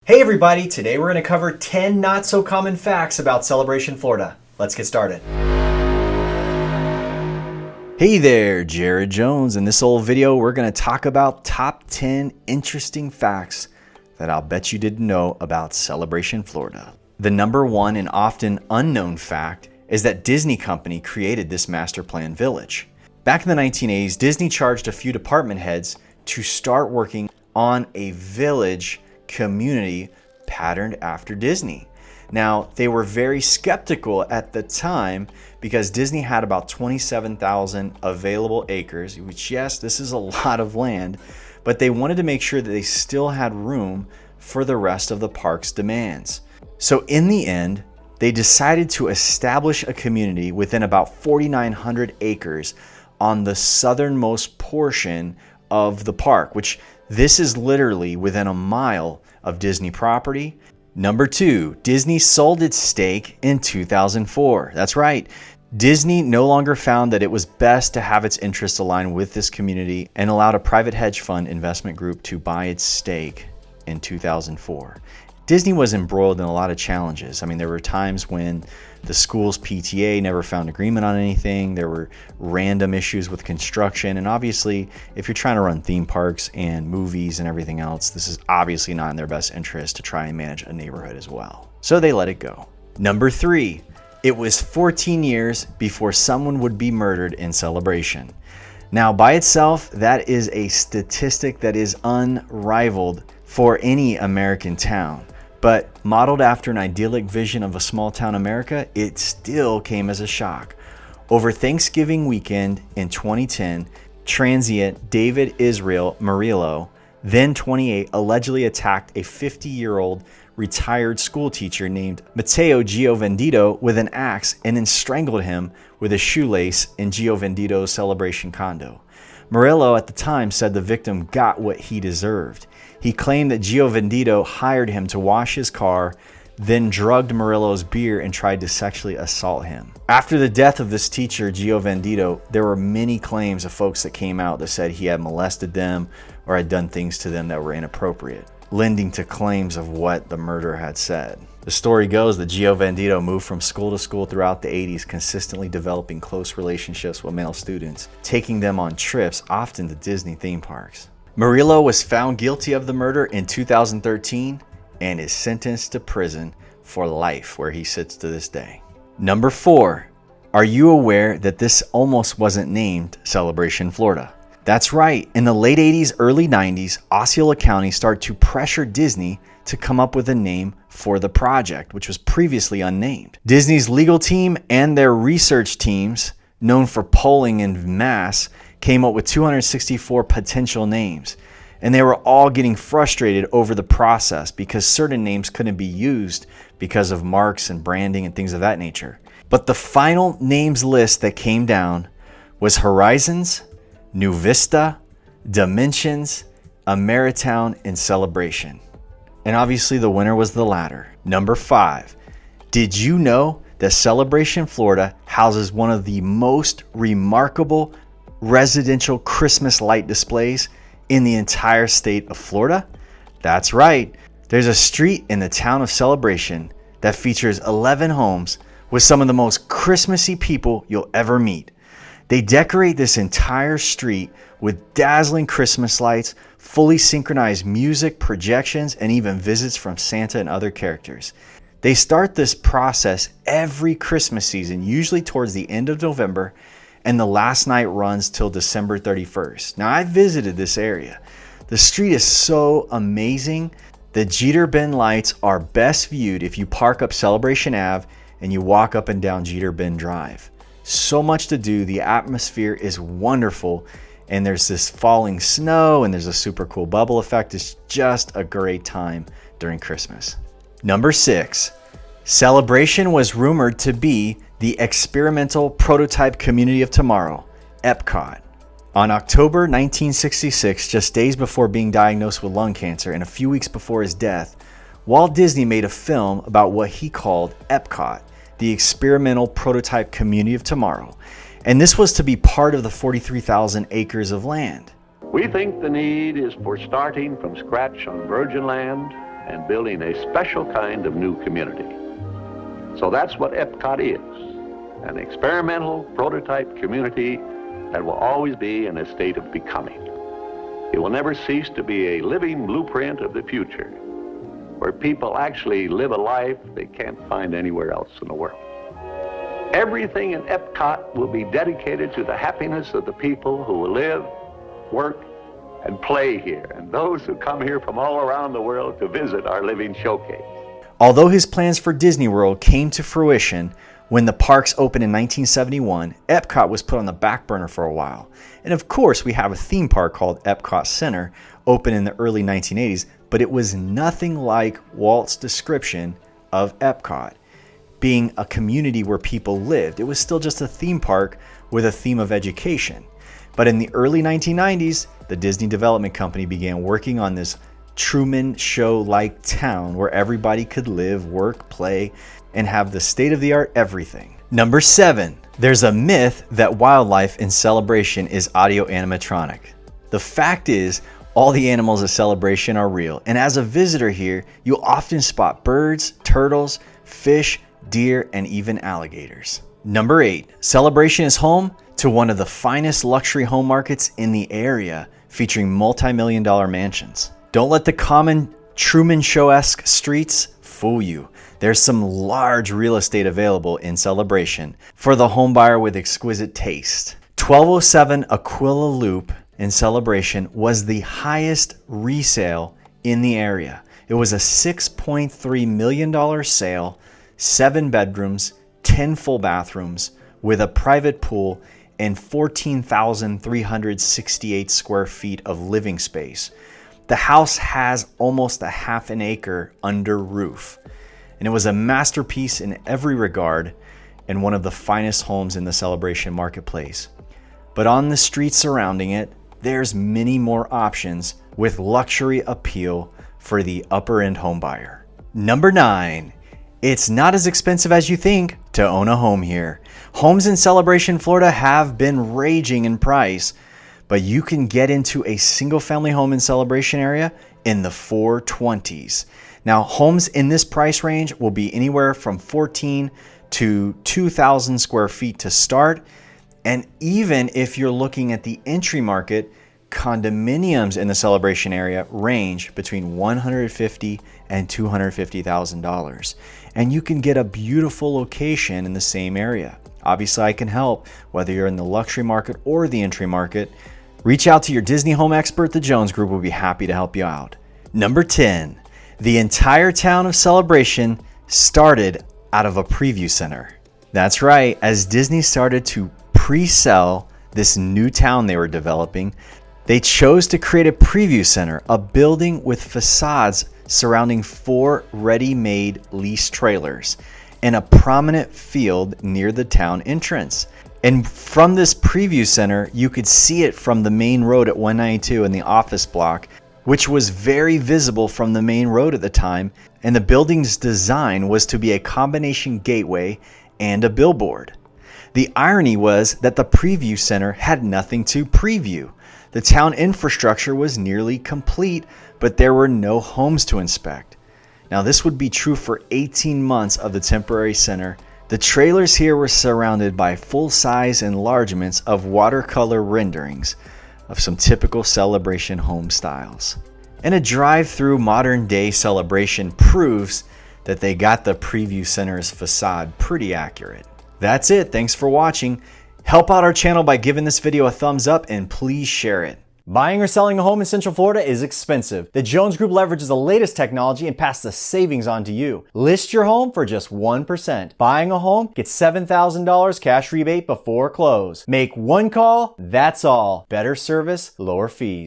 Hey everybody, today we're going to cover 10 not so common facts about Celebration Florida. Let's get started. Hey there, Jared Jones. In this old video, we're going to talk about top 10 interesting facts that I'll bet you didn't know about Celebration Florida. The number one and often unknown fact is that Disney Company created this master plan village. Back in the 1980s, Disney charged a few department heads to start working on a village community patterned after Disney. Now, they were very skeptical at the time because Disney had about 27,000 available acres, which, yes, this is a lot of land, but they wanted to make sure that they still had room for the rest of the park's demands. So in the end, they decided to establish a community within about 4,900 acres on the southernmost portion of the park, which this is literally within a mile of Disney property. Number two, Disney sold its stake in 2004. That's right. Disney no longer found that it was best to have its interests aligned with this community and allowed a private hedge fund investment group to buy its stake in 2004. Disney was embroiled in a lot of challenges. I mean, there were times when the school's PTA never found agreement on anything. There were random issues with construction. And obviously, if you're trying to run theme parks and movies and everything else, this is obviously not in their best interest to try and manage a neighborhood as well. So they let it go. Number three, it was 14 years before someone would be murdered in Celebration. Now, by itself, that is a statistic that is unrivaled for any American town. But modeled after an idyllic vision of a small town America, it still came as a shock. Over Thanksgiving weekend in 2010, transient David Israel Murillo, then 28, allegedly attacked a 50-year-old retired school teacher named Matteo 𝐕𝐿𝐿 with an axe and then strangled him with a shoelace in 𝐕𝐿𝐿's Celebration condo. Murillo at the time said the victim got what he deserved. He claimed that 𝐕𝐿𝐿 hired him to wash his car, then drugged Murillo's beer and tried to sexually assault him. After the death of this teacher, 𝐕𝐿𝐿, there were many claims of folks that came out that said he had molested them or had done things to them that were inappropriate, lending to claims of what the murderer had said. The story goes that 𝐕𝐿𝐿 moved from school to school throughout the 80s, consistently developing close relationships with male students, taking them on trips, often to Disney theme parks. Murillo was found guilty of the murder in 2013 and is sentenced to prison for life, where he sits to this day. Number four, are you aware that this almost wasn't named Celebration Florida? That's right. In the late 80s, early 90s, Osceola County started to pressure Disney to come up with a name for the project, which was previously unnamed. Disney's legal team and their research teams, known for polling en masse, came up with 264 potential names. And they were all getting frustrated over the process because certain names couldn't be used because of marks and branding and things of that nature. But the final names list that came down was Horizons, New Vista, Dimensions, Ameritown, and Celebration. And obviously the winner was the latter. Number five, did you know that Celebration Florida houses one of the most remarkable residential Christmas light displays in the entire state of Florida? That's right. There's a street in the town of Celebration that features 11 homes with some of the most Christmassy people you'll ever meet. They decorate this entire street with dazzling Christmas lights, fully synchronized music, projections, and even visits from Santa and other characters. They start this process every Christmas season, usually towards the end of November, and the last night runs till December 31st. Now, I visited this area. The street is so amazing. The Jeter Bend lights are best viewed if you park up Celebration Ave and you walk up and down Jeter Bend Drive. So much to do. The atmosphere is wonderful, and there's this falling snow and there's a super cool bubble effect. It's just a great time during Christmas. Number six, Celebration was rumored to be the experimental prototype community of tomorrow, Epcot. On October 1966, just days before being diagnosed with lung cancer and a few weeks before his death, Walt Disney made a film about what he called Epcot, the experimental prototype community of tomorrow. And this was to be part of the 43,000 acres of land. We think the need is for starting from scratch on virgin land and building a special kind of new community. So that's what Epcot is, an experimental prototype community that will always be in a state of becoming. It will never cease to be a living blueprint of the future, where people actually live a life they can't find anywhere else in the world. Everything in Epcot will be dedicated to the happiness of the people who will live, work, and play here, and those who come here from all around the world to visit our living showcase. Although his plans for Disney World came to fruition when the parks opened in 1971, Epcot was put on the back burner for a while. And of course, we have a theme park called Epcot Center, opened in the early 1980s, but it was nothing like Walt's description of Epcot being a community where people lived. It was still just a theme park with a theme of education. But in the early 1990s, the Disney Development Company began working on this Truman Show-like town where everybody could live, work, play, and have the state-of-the-art everything. Number 7, there's a myth that wildlife in Celebration is audio animatronic. The fact is, all the animals at Celebration are real, and as a visitor here, you'll often spot birds, turtles, fish, deer, and even alligators. Number 8, Celebration is home to one of the finest luxury home markets in the area, featuring multi-million-dollar mansions. Don't let the common Truman Show-esque streets fool you. There's some large real estate available in Celebration for the home buyer with exquisite taste. 1207 Aquila Loop in Celebration was the highest resale in the area. It was a $6.3 million sale, 7 bedrooms, 10 full bathrooms with a private pool and 14,368 square feet of living space. The house has almost a half an acre under roof, and it was a masterpiece in every regard and one of the finest homes in the Celebration marketplace. But on the streets surrounding it, there's many more options with luxury appeal for the upper end home buyer. Number 9, it's not as expensive as you think to own a home here. Homes in Celebration, Florida have been raging in price, but you can get into a single family home in Celebration area in the 420s. Now, homes in this price range will be anywhere from 14 to 2,000 square feet to start. And even if you're looking at the entry market, condominiums in the Celebration area range between $150,000 and $250,000. And you can get a beautiful location in the same area. Obviously, I can help whether you're in the luxury market or the entry market. Reach out to your Disney home expert, the Jones Group will be happy to help you out. Number 10, the entire town of Celebration started out of a preview center. That's right, as Disney started to pre-sell this new town they were developing, they chose to create a preview center, a building with facades surrounding 4 ready-made lease trailers and a prominent field near the town entrance. And from this preview center, you could see it from the main road at 192 in the office block, which was very visible from the main road at the time. And the building's design was to be a combination gateway and a billboard. The irony was that the preview center had nothing to preview. The town infrastructure was nearly complete, but there were no homes to inspect. Now, this would be true for 18 months of the temporary center. The trailers here were surrounded by full-size enlargements of watercolor renderings of some typical Celebration home styles. And a drive-through modern-day Celebration proves that they got the preview center's facade pretty accurate. That's it. Thanks for watching. Help out our channel by giving this video a thumbs up and please share it. Buying or selling a home in Central Florida is expensive. The Jones Group leverages the latest technology and passes the savings on to you. List your home for just 1%. Buying a home, get $7,000 cash rebate before close. Make one call, that's all. Better service, lower fees.